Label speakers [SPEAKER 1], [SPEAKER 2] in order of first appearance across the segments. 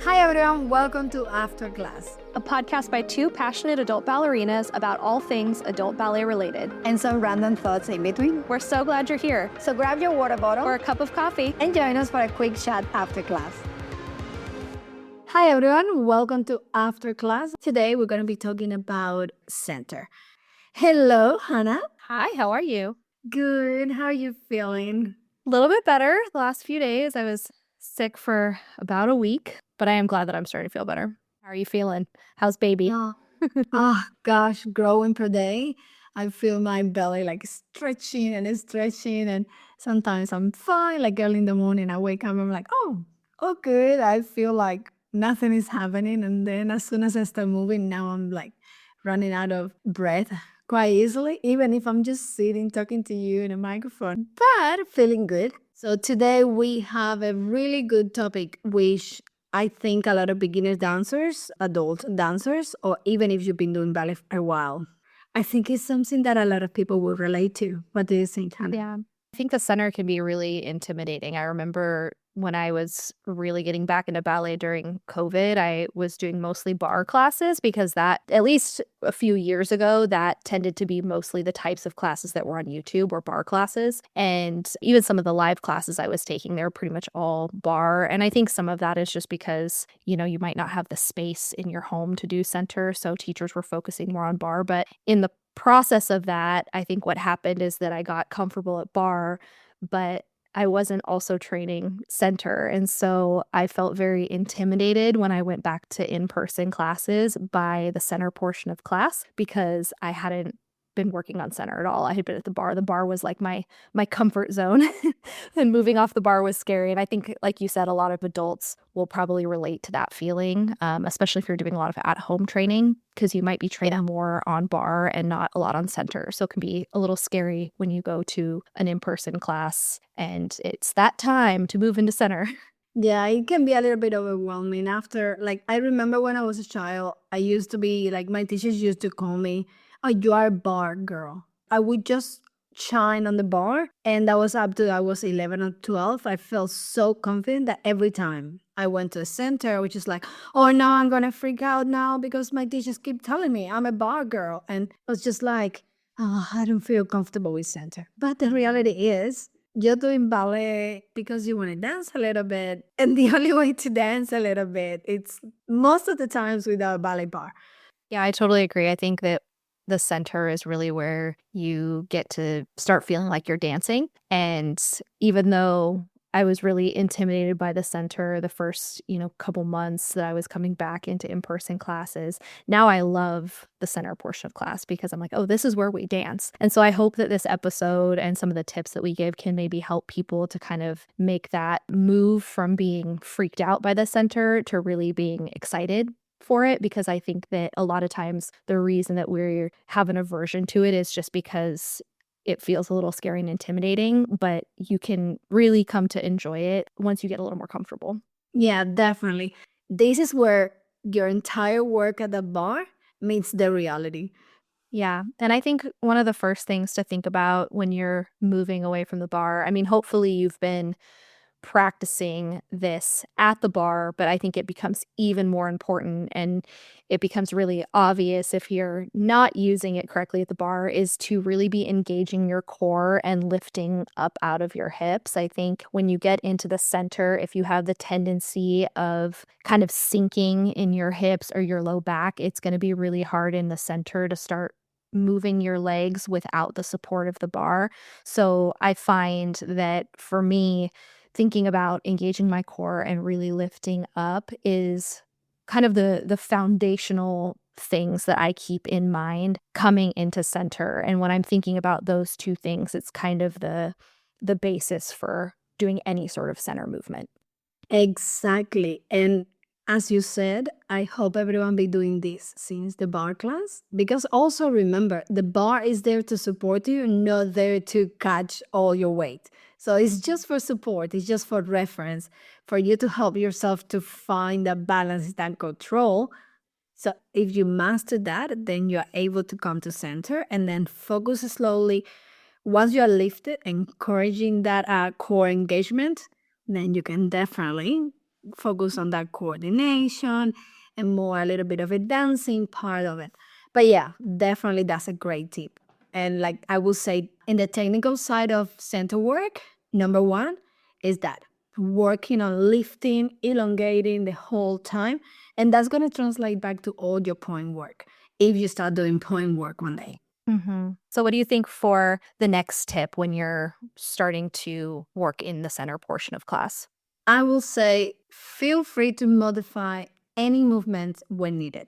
[SPEAKER 1] Hi everyone, welcome to After Class
[SPEAKER 2] a podcast by two passionate adult ballerinas about all things adult ballet related.
[SPEAKER 1] and some random thoughts in between.
[SPEAKER 2] We're so glad you're here.
[SPEAKER 1] So grab your water bottle
[SPEAKER 2] Or a cup of coffee.
[SPEAKER 1] and join us for a quick chat after class. Hi everyone, welcome to After Class. Today we're going to be talking about center. Hello, Hannah.
[SPEAKER 2] Hi, how are you?
[SPEAKER 1] Good, how are you feeling?
[SPEAKER 2] A little bit better. The last few days I was sick for about a week, but I am glad that I'm starting to feel better. How are you feeling? How's baby?
[SPEAKER 1] Oh gosh, growing per day. I feel my belly like stretching and sometimes I'm fine. Like early in the morning, I wake up, I'm like, oh, good. I feel like nothing is happening. And then as soon as I start moving, now I'm like running out of breath quite easily, even if I'm just sitting talking to you in a microphone, but feeling good. So today we have a really good topic, which I think a lot of beginner dancers, adult dancers, or even if you've been doing ballet for a while, I think it's something that a lot of people will relate to. What do you think, Hannah?
[SPEAKER 2] Yeah. I think the center can be really intimidating. I remember when I was really getting back into ballet during COVID, I was doing mostly bar classes because that, at least a few years ago, that tended to be mostly the types of classes that were on YouTube or bar classes. And even some of the live classes I was taking, they were pretty much all bar. And I think some of that is just because, you might not have the space in your home to do center. So teachers were focusing more on bar. But in the process of that, I think what happened is that I got comfortable at bar, but I wasn't also training center. And so I felt very intimidated when I went back to in-person classes by the center portion of class because I hadn't been working on center at all. I had been at the bar. The bar was like my comfort zone and moving off the bar was scary. And I think, like you said, a lot of adults will probably relate to that feeling, especially if you're doing a lot of at-home training because you might be training more on bar and not a lot on center. So it can be a little scary when you go to an in-person class and it's that time to move into center.
[SPEAKER 1] Yeah, it can be a little bit overwhelming after, like, I remember when I was a child, I used to be, like, my teachers used to call me, oh, you are a bar girl. I would just shine on the bar, and that was up to I was 11 or 12. I felt so confident that every time I went to the center, which is like, oh, no, I'm going to freak out now because my teachers keep telling me I'm a bar girl. And I was just like, oh, I don't feel comfortable with center. But the reality is, you're doing ballet because you want to dance a little bit. And the only way to dance a little bit, it's most of the times without a ballet bar.
[SPEAKER 2] Yeah, I totally agree. I think that the center is really where you get to start feeling like you're dancing. And even though I was really intimidated by the center the first, couple months that I was coming back into in-person classes, now I love the center portion of class because I'm like, oh, this is where we dance. And so I hope that this episode and some of the tips that we give can maybe help people to kind of make that move from being freaked out by the center to really being excited for it, because I think that a lot of times the reason that we have an aversion to it is just because it feels a little scary and intimidating, but you can really come to enjoy it once you get a little more comfortable.
[SPEAKER 1] Yeah, definitely. This is where your entire work at the bar meets the reality.
[SPEAKER 2] Yeah. And I think one of the first things to think about when you're moving away from the bar, I mean, hopefully you've been practicing this at the bar, but I think it becomes even more important and it becomes really obvious if you're not using it correctly at the bar is to really be engaging your core and lifting up out of your hips. I think when you get into the center, if you have the tendency of kind of sinking in your hips or your low back, it's going to be really hard in the center to start moving your legs without the support of the bar. So I find that for me, thinking about engaging my core and really lifting up is kind of the foundational things that I keep in mind coming into center. And when I'm thinking about those two things, it's kind of the basis for doing any sort of center movement.
[SPEAKER 1] Exactly. And as you said, I hope everyone be doing this since the bar class. Because also remember, the bar is there to support you, not there to catch all your weight. So it's just for support, it's just for reference, for you to help yourself to find that balance, that control. So if you master that, then you're able to come to center and then focus slowly. Once you are lifted, encouraging that core engagement, then you can definitely focus on that coordination and more a little bit of a dancing part of it. But yeah, definitely that's a great tip. And like I would say, in the technical side of center work, number one is that working on lifting, elongating the whole time. And that's going to translate back to all your point work if you start doing point work one day.
[SPEAKER 2] So what do you think for the next tip when you're starting to work in the center portion of class?
[SPEAKER 1] I will say feel free to modify any movement when needed.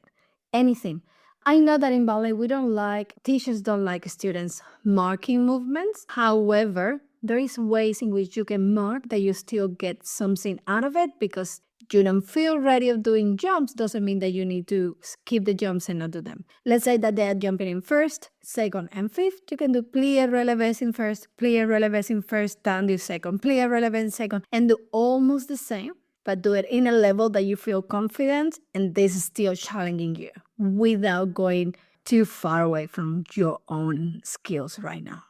[SPEAKER 1] Anything. I know that in ballet teachers don't like students marking movements. However, there is ways in which you can mark that you still get something out of it, because you don't feel ready of doing jumps doesn't mean that you need to skip the jumps and not do them. Let's say that they are jumping in first, second, and fifth. You can do plie relevés in first, plie relevés in first, tendu second, plie relevés in second, and do almost the same, but do it in a level that you feel confident, and this is still challenging you without going too far away from your own skills right now.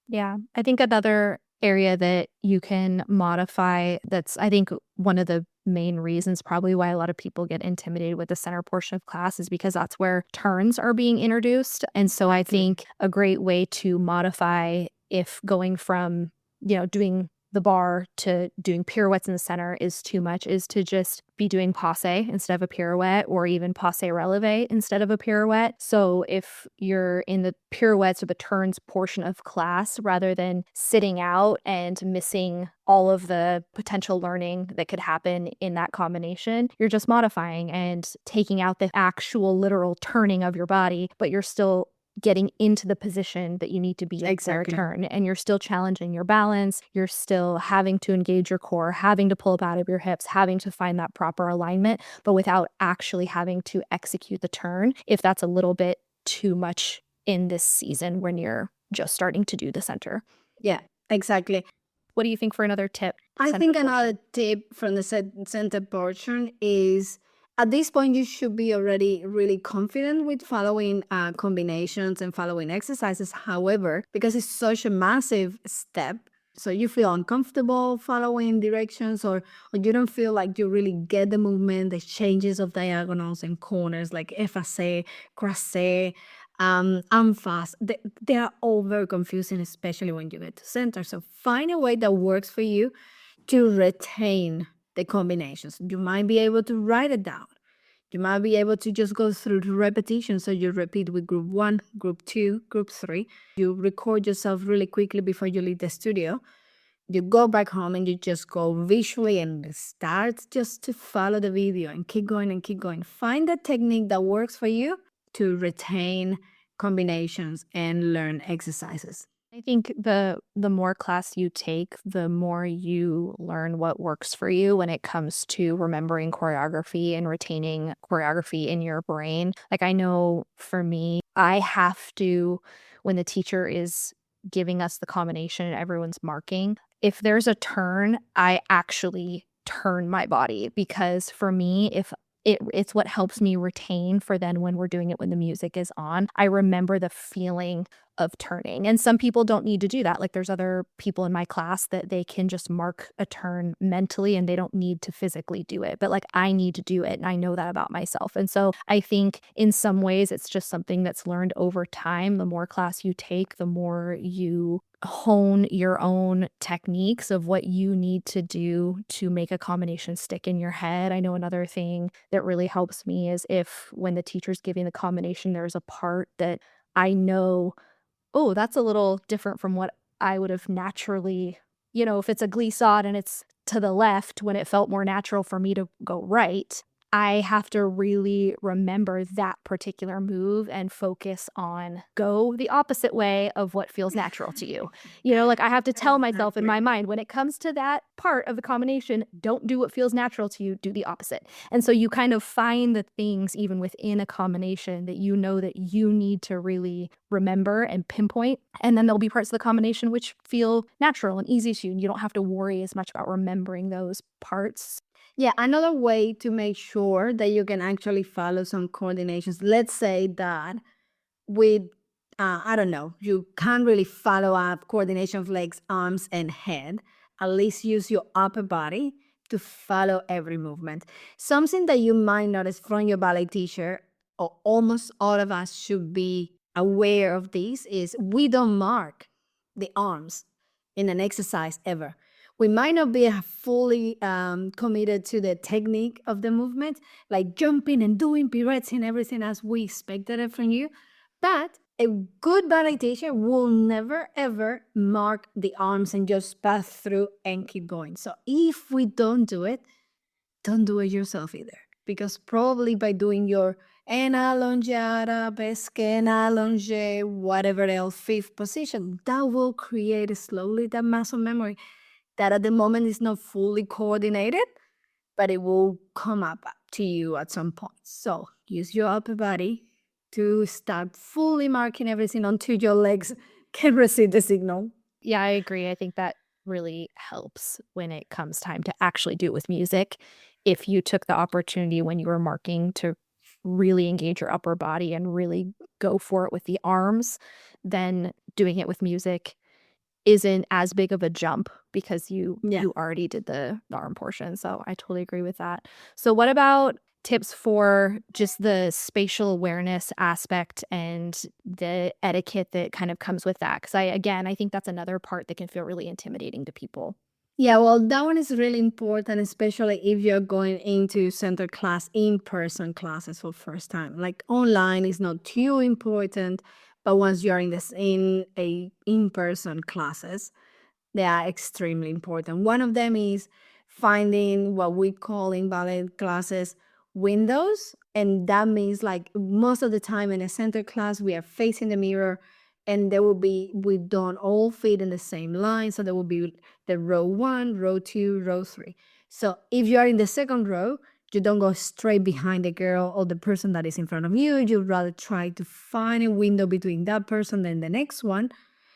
[SPEAKER 2] Yeah, I think another area that you can modify that's, I think, one of the main reasons probably why a lot of people get intimidated with the center portion of class is because that's where turns are being introduced. And so I think a great way to modify, if going from, doing the bar to doing pirouettes in the center is too much, is to just be doing passe instead of a pirouette, or even passe releve instead of a pirouette. So if you're in the pirouettes or the turns portion of class, rather than sitting out and missing all of the potential learning that could happen in that combination, you're just modifying and taking out the actual literal turning of your body, but you're still getting into the position that you need to be in the
[SPEAKER 1] Exactly.
[SPEAKER 2] turn, and you're still challenging your balance. You're still having to engage your core, having to pull up out of your hips, having to find that proper alignment, but without actually having to execute the turn if that's a little bit too much in this season when you're just starting to do the center.
[SPEAKER 1] Yeah, exactly.
[SPEAKER 2] What do you think for another tip?
[SPEAKER 1] I
[SPEAKER 2] Center
[SPEAKER 1] think
[SPEAKER 2] portion.
[SPEAKER 1] another tip from the center portion is, at this point, you should be already really confident with following combinations and following exercises. However, because it's such a massive step, so you feel uncomfortable following directions, or you don't feel like you really get the movement, the changes of diagonals and corners, like effacé, croisé, fast. They are all very confusing, especially when you get to center. So find a way that works for you to retain the combinations. You might be able to write it down. You might be able to just go through the repetition. So you repeat with group 1, group 2, group 3. You record yourself really quickly before you leave the studio. You go back home and you just go visually and start just to follow the video and keep going and keep going. Find the technique that works for you to retain combinations and learn exercises.
[SPEAKER 2] I think the more class you take, the more you learn what works for you when it comes to remembering choreography and retaining choreography in your brain. Like, I know for me, I have to, when the teacher is giving us the combination and everyone's marking, if there's a turn, I actually turn my body, because for me, if it's what helps me retain for then when we're doing it when the music is on. I remember the feeling of turning. And some people don't need to do that. Like, there's other people in my class that they can just mark a turn mentally and they don't need to physically do it. But like, I need to do it, and I know that about myself. And so I think in some ways it's just something that's learned over time. The more class you take, the more you hone your own techniques of what you need to do to make a combination stick in your head. I know another thing that really helps me is if, when the teacher's giving the combination, there's a part that I know, oh, that's a little different from what I would have naturally, if it's a glissade and it's to the left when it felt more natural for me to go right, I have to really remember that particular move and focus on go the opposite way of what feels natural to you. Like, I have to tell myself in my mind, when it comes to that part of the combination, don't do what feels natural to you, do the opposite. And so you kind of find the things even within a combination that you know that you need to really remember and pinpoint. And then there'll be parts of the combination which feel natural and easy to you, and you don't have to worry as much about remembering those parts.
[SPEAKER 1] Yeah, another way to make sure that you can actually follow some coordinations. Let's say that with, I don't know, you can't really follow up coordination of legs, arms, and head. At least use your upper body to follow every movement. Something that you might notice from your ballet teacher, or almost all of us should be aware of this, is we don't mark the arms in an exercise ever. We might not be fully committed to the technique of the movement, like jumping and doing pirouettes and everything as we expected it from you. But a good ballet teacher will never ever mark the arms and just pass through and keep going. So if we don't do it yourself either. Because probably by doing your enallongiata, pesquena, longe, whatever else, fifth position, that will create slowly that muscle memory that at the moment is not fully coordinated, but it will come up to you at some point. So use your upper body to start fully marking everything until your legs can receive the signal.
[SPEAKER 2] Yeah, I agree. I think that really helps when it comes time to actually do it with music. If you took the opportunity when you were marking to really engage your upper body and really go for it with the arms, then doing it with music isn't as big of a jump because you
[SPEAKER 1] Yeah.
[SPEAKER 2] you already did the arm portion, so I totally agree with that. So what about tips for just the spatial awareness aspect and the etiquette that kind of comes with that? Because I think that's another part that can feel really intimidating to people.
[SPEAKER 1] Yeah, well, that one is really important, especially if you're going into center class, in-person classes for first time. Like online is not too important, but once you're in a in-person classes, they are extremely important. One of them is finding what we call in ballet classes windows. And that means like most of the time in a center class, we are facing the mirror and there will be, we don't all fit in the same line. So there will be the row one, row two, row three. So if you are in the second row, you don't go straight behind the girl or the person that is in front of you. You'd rather try to find a window between that person and the next one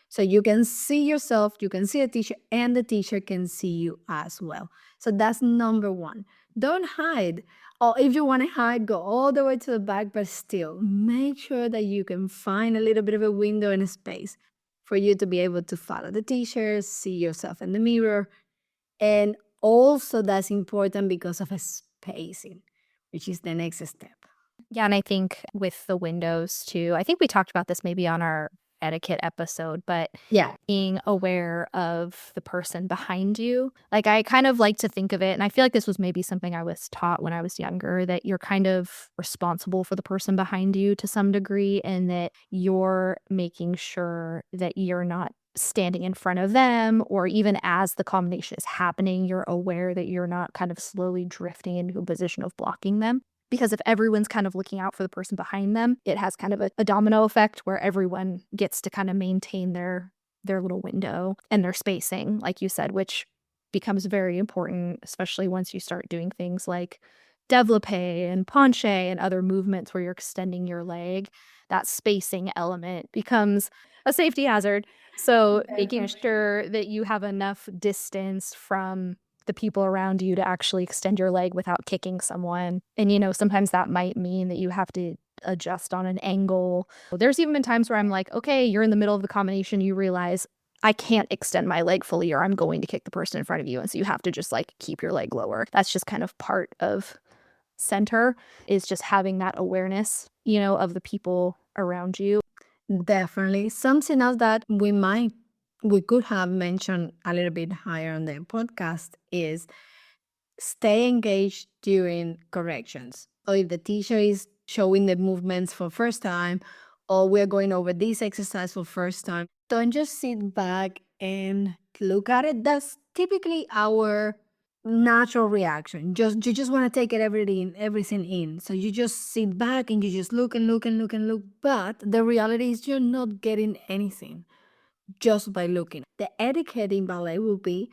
[SPEAKER 1] so you can see yourself, you can see the teacher, and the teacher can see you as well. So that's number one. Don't hide. Or if you want to hide, go all the way to the back, but still make sure that you can find a little bit of a window and a space for you to be able to follow the teacher, see yourself in the mirror. And also, that's important because of a spacing, which is the next step.
[SPEAKER 2] Yeah, and I think with the windows too, I think we talked about this maybe on our etiquette episode, but
[SPEAKER 1] Yeah.
[SPEAKER 2] being aware of the person behind you. Like, I kind of like to think of it, and I feel like this was maybe something I was taught when I was younger, that you're kind of responsible for the person behind you to some degree, and that you're making sure that you're not standing in front of them, or even as the combination is happening, you're aware that you're not kind of slowly drifting into a position of blocking them. Because if everyone's kind of looking out for the person behind them, it has kind of a domino effect where everyone gets to kind of maintain their little window and their spacing, like you said, which becomes very important, especially once you start doing things like développé and penché and other movements where you're extending your leg. That spacing element becomes a safety hazard. So making sure that you have enough distance from the people around you to actually extend your leg without kicking someone. And, sometimes that might mean that you have to adjust on an angle. There's even been times where I'm like, okay, you're in the middle of the combination, you realize I can't extend my leg fully or I'm going to kick the person in front of you. And so you have to just like keep your leg lower. That's just kind of part of center, is just having that awareness, of the people around you.
[SPEAKER 1] Definitely. Something else that we could have mentioned a little bit higher on the podcast is stay engaged during corrections. Or if the teacher is showing the movements for first time, or we're going over this exercise for first time, don't just sit back and look at it. That's typically our natural reaction. You just want to take it everything in. So you just sit back and you just look and look and look and look. But the reality is you're not getting anything just by looking. The etiquette in ballet will be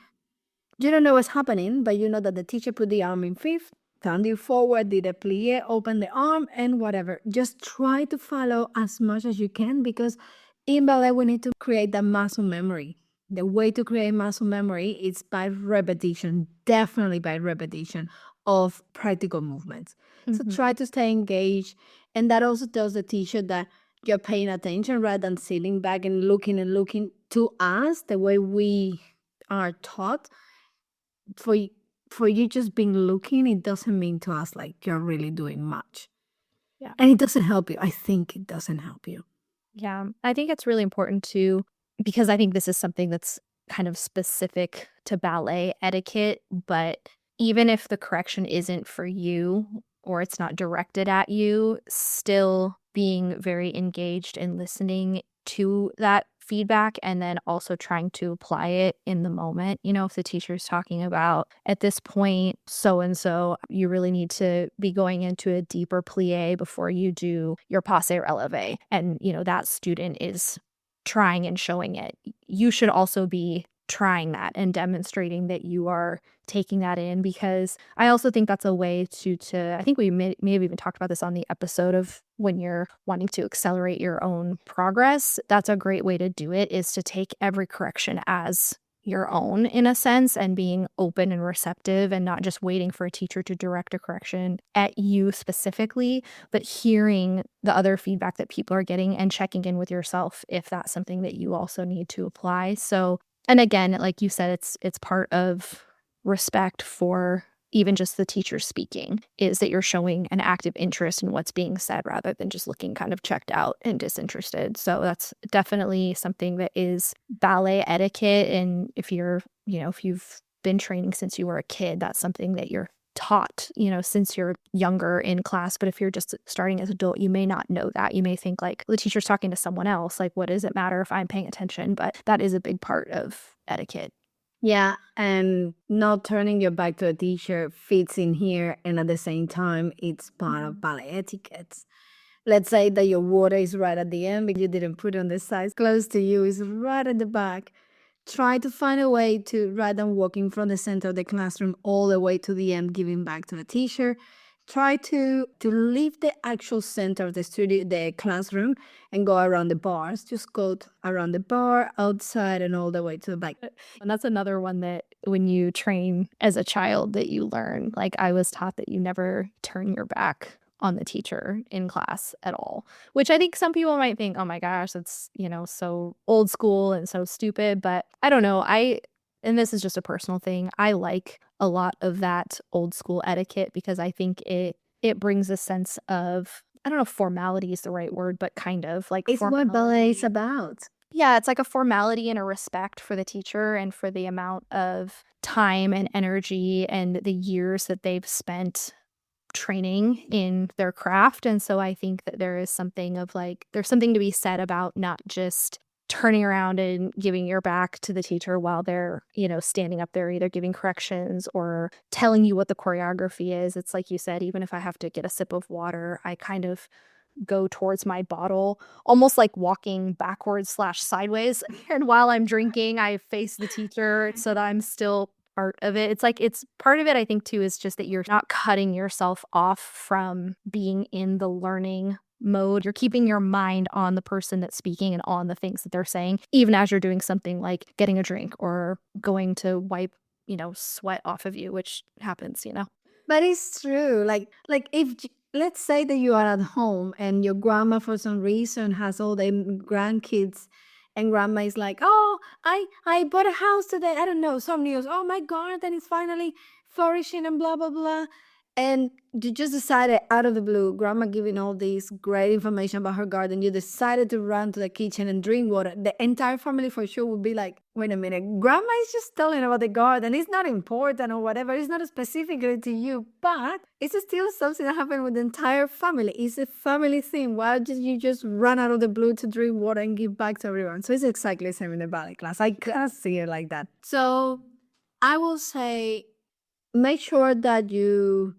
[SPEAKER 1] you don't know what's happening, but you know that the teacher put the arm in fifth, turned it forward, did a plie, open the arm, and whatever. Just try to follow as much as you can because in ballet, we need to create that muscle memory. The way to create muscle memory is by repetition, definitely by repetition of practical movements. So
[SPEAKER 2] Mhm.
[SPEAKER 1] try to stay engaged. And that also tells the teacher that you're paying attention rather than sitting back and looking to us the way we are taught for for you just being looking, it doesn't mean to us like you're really doing much.
[SPEAKER 2] Yeah.
[SPEAKER 1] And it doesn't help you. I think it doesn't help you.
[SPEAKER 2] Yeah. I think it's really important too, because I think this is something that's kind of specific to ballet etiquette, but even if the correction isn't for you or it's not directed at you, still being very engaged and listening to that feedback and then also trying to apply it in the moment. You know, if the teacher's talking about at this point, so and so, you really need to be going into a deeper plie before you do your passe releve. And, you know, that student is trying and showing it. You should also be trying that and demonstrating that you are taking that in, because I also think that's a way to I think we may have even talked about this on the episode of when you're wanting to accelerate your own progress. That's a great way to do it, is to take every correction as your own in a sense, and being open and receptive and not just waiting for a teacher to direct a correction at you specifically, but hearing the other feedback that people are getting and checking in with yourself if that's something that you also need to apply. So, and again, like you said, it's part of respect for even just the teacher speaking, is that you're showing an active interest in what's being said rather than just looking kind of checked out and disinterested. So that's definitely something that is ballet etiquette. And if you're, you know, if you've been training since you were a kid, that's something that you're taught, you know, since you're younger in class. But if you're just starting as an adult, you may not know that. You may think like the teacher's talking to someone else. Like, what does it matter if I'm paying attention? But that is a big part of etiquette.
[SPEAKER 1] Yeah, and not turning your back to a teacher fits in here, and at the same time, it's part of ballet etiquette. Let's say that your water is right at the end because you didn't put it on the side close to you, is right at the back. Try to find a way to, rather than walking from the center of the classroom all the way to the end, giving back to the teacher, try to leave the actual center of the studio, the classroom, and go around the bars. Just go around the bar, outside, and all the way to the back.
[SPEAKER 2] And that's another one that when you train as a child that you learn. Like, I was taught that you never turn your back on the teacher in class at all, which I think some people might think, "Oh my gosh, that's, you know, so old school and so stupid." But I don't know. And this is just a personal thing. I like a lot of that old school etiquette because I think it brings a sense of, I don't know if formality is the right word, but kind of like
[SPEAKER 1] It's what ballet is
[SPEAKER 2] formality.
[SPEAKER 1] about.
[SPEAKER 2] Yeah, it's like a formality and a respect for the teacher and for the amount of time and energy and the years that they've spent training in their craft. And so I think that there is something of like, there's something to be said about not just turning around and giving your back to the teacher while they're, you know, standing up there either giving corrections or telling you what the choreography is. It's like you said, even if I have to get a sip of water, I kind of go towards my bottle, almost like walking backwards slash sideways. And while I'm drinking, I face the teacher so that I'm still part of it. It's like, it's part of it, I think, too, is just that you're not cutting yourself off from being in the learning mode. You're keeping your mind on the person that's speaking and on the things that they're saying, even as you're doing something like getting a drink or going to wipe, you know, sweat off of you, which happens, you know?
[SPEAKER 1] But it's true. Like if let's say that you are at home and your grandma for some reason has all the grandkids, and grandma is like, "Oh, I bought a house today. I don't know, some news. Oh, my garden is finally flourishing and blah blah blah." And you just decided out of the blue, grandma giving all this great information about her garden, you decided to run to the kitchen and drink water. The entire family for sure would be like, wait a minute, grandma is just telling about the garden. It's not important or whatever. It's not specifically to you, but it's still something that happened with the entire family. It's a family thing. Why did you just run out of the blue to drink water and give back to everyone? So it's exactly the same in the ballet class. I can't see it like that. So I will say, make sure that you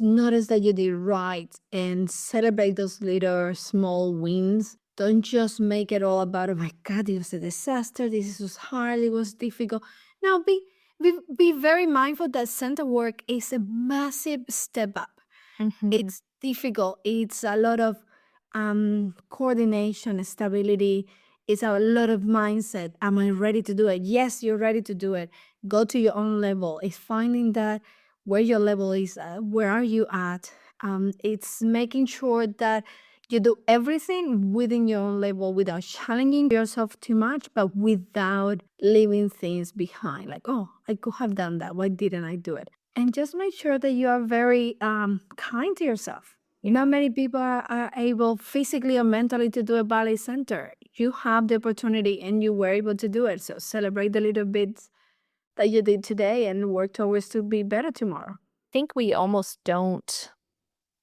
[SPEAKER 1] notice that you did right and celebrate those little small wins. Don't just make it all about, oh my god, it was a disaster, this was hard, it was difficult. Now be very mindful that center work is a massive step up.
[SPEAKER 2] Mhm.
[SPEAKER 1] It's difficult. It's a lot of coordination, stability. It's a lot of mindset. Am I ready to do it? Yes, you're ready to do it. Go to your own level. It's finding that where your level is, where are you at? It's making sure that You do everything within your own level without challenging yourself too much, but without leaving things behind. Like, oh, I could have done that. Why didn't I do it? And just make sure that you are very kind to yourself. Not many people are able physically or mentally to do a ballet center. You have the opportunity and you were able to do it. So celebrate the little bits that you did today and work towards to be better tomorrow.
[SPEAKER 2] I think we almost don't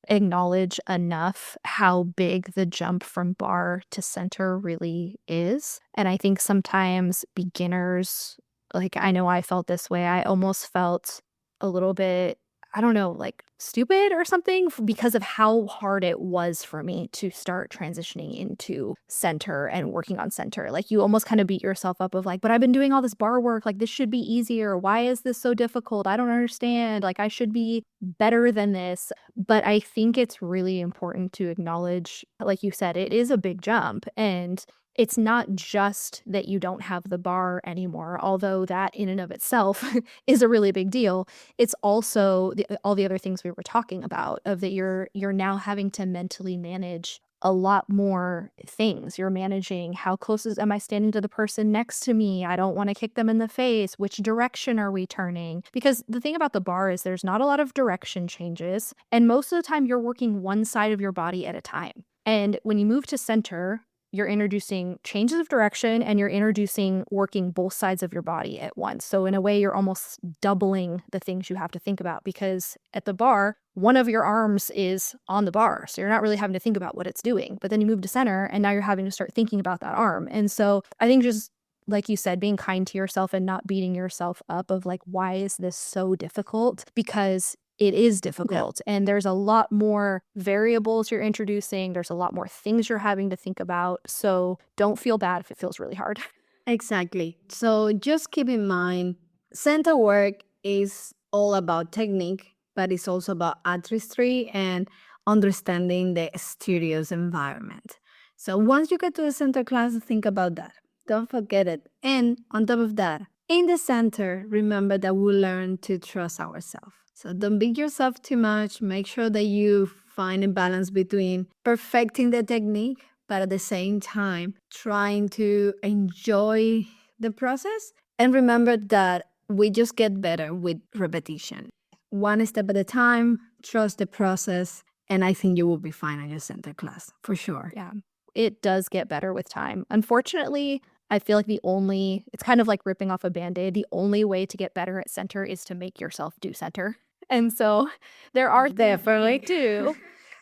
[SPEAKER 2] acknowledge enough how big the jump from bar to center really is. And I think sometimes beginners, like I know I felt this way, I almost felt a little bit, I don't know, like stupid or something because of how hard it was for me to start transitioning into center and working on center. Like you almost kind of beat yourself up of like, but I've been doing all this bar work. Like this should be easier. Why is this so difficult? I don't understand. Like I should be better than this. But I think it's really important to acknowledge, like you said, it is a big jump. And it's not just that you don't have the bar anymore, although that in and of itself is a really big deal. It's also all the other things we were talking about of that you're now having to mentally manage a lot more things. You're managing how am I standing to the person next to me? I don't want to kick them in the face. Which direction are we turning? Because the thing about the bar is there's not a lot of direction changes. And most of the time you're working one side of your body at a time. And when you move to center, you're introducing changes of direction and you're introducing working both sides of your body at once. So in a way, you're almost doubling the things you have to think about because at the bar, one of your arms is on the bar. So you're not really having to think about what it's doing. But then you move to center and now you're having to start thinking about that arm. And so I think just like you said, being kind to yourself and not beating yourself up of like, why is this so difficult? Because it is difficult. Yeah. And there's a lot more variables you're introducing. There's a lot more things you're having to think about. So don't feel bad if it feels really hard.
[SPEAKER 1] Exactly. So just keep in mind, center work is all about technique, but it's also about artistry and understanding the studio's environment. So once you get to the center class, think about that. Don't forget it. And on top of that, in the center, remember that we learn to trust ourselves. So don't beat yourself too much. Make sure that you find a balance between perfecting the technique, but at the same time, trying to enjoy the process. And remember that we just get better with repetition. One step at a time, trust the process, and I think you will be fine on your center class, for sure.
[SPEAKER 2] Yeah, it does get better with time. Unfortunately, I feel like it's kind of like ripping off a Band-Aid. The only way to get better at center is to make yourself do center. And so there are
[SPEAKER 1] Definitely.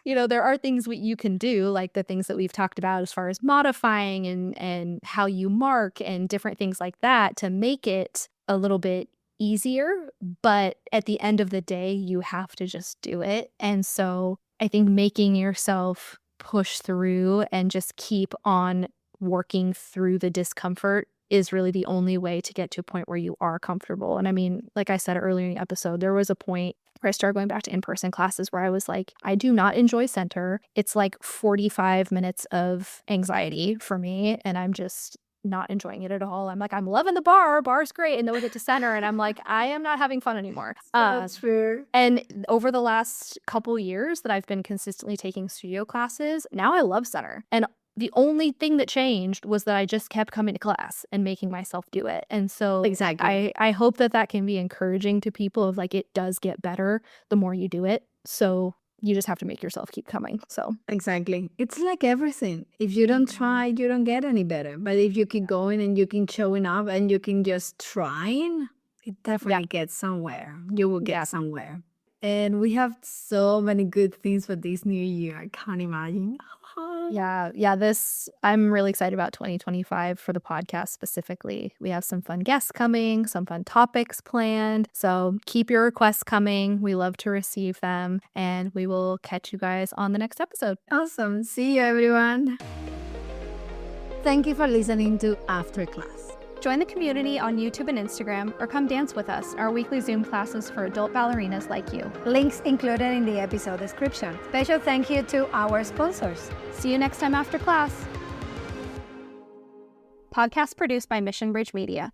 [SPEAKER 2] there are things you can do, like the things that we've talked about as far as modifying and how you mark and different things like that to make it a little bit easier. But at the end of the day, you have to just do it. And so I think making yourself push through and just keep on working through the discomfort is really the only way to get to a point where you are comfortable. And I mean, like I said earlier in the episode, there was a point where I started going back to in-person classes where I was like, I do not enjoy center. It's like 45 minutes of anxiety for me, and I'm just not enjoying it at all. I'm like, I'm loving the bar. Bar's great. And then we get to center, and I'm like, I am not having fun anymore.
[SPEAKER 1] That's fair.
[SPEAKER 2] And over the last couple years that I've been consistently taking studio classes, now I love center. And the only thing that changed was that I just kept coming to class and making myself do it. And so
[SPEAKER 1] Exactly.
[SPEAKER 2] I hope that can be encouraging to people of like, it does get better the more you do it. So you just have to make yourself keep coming. So
[SPEAKER 1] Exactly. It's like everything. If you don't try, you don't get any better. But if you keep going and you keep showing up and you can just trying, it definitely gets somewhere. You will get somewhere. And we have so many good things for this new year. I can't imagine.
[SPEAKER 2] I'm really excited about 2025 for the podcast specifically. We have some fun guests coming, some fun topics planned. So keep your requests coming. We love to receive them, and we will catch you guys on the next episode.
[SPEAKER 1] Awesome. See you, everyone. Thank you for listening to After Class.
[SPEAKER 2] Join the community on YouTube and Instagram, or come dance with us, our weekly Zoom classes for adult ballerinas like you.
[SPEAKER 1] Links included in the episode description. Special thank you to our sponsors.
[SPEAKER 2] See you next time after class. Podcast produced by Mission Bridge Media.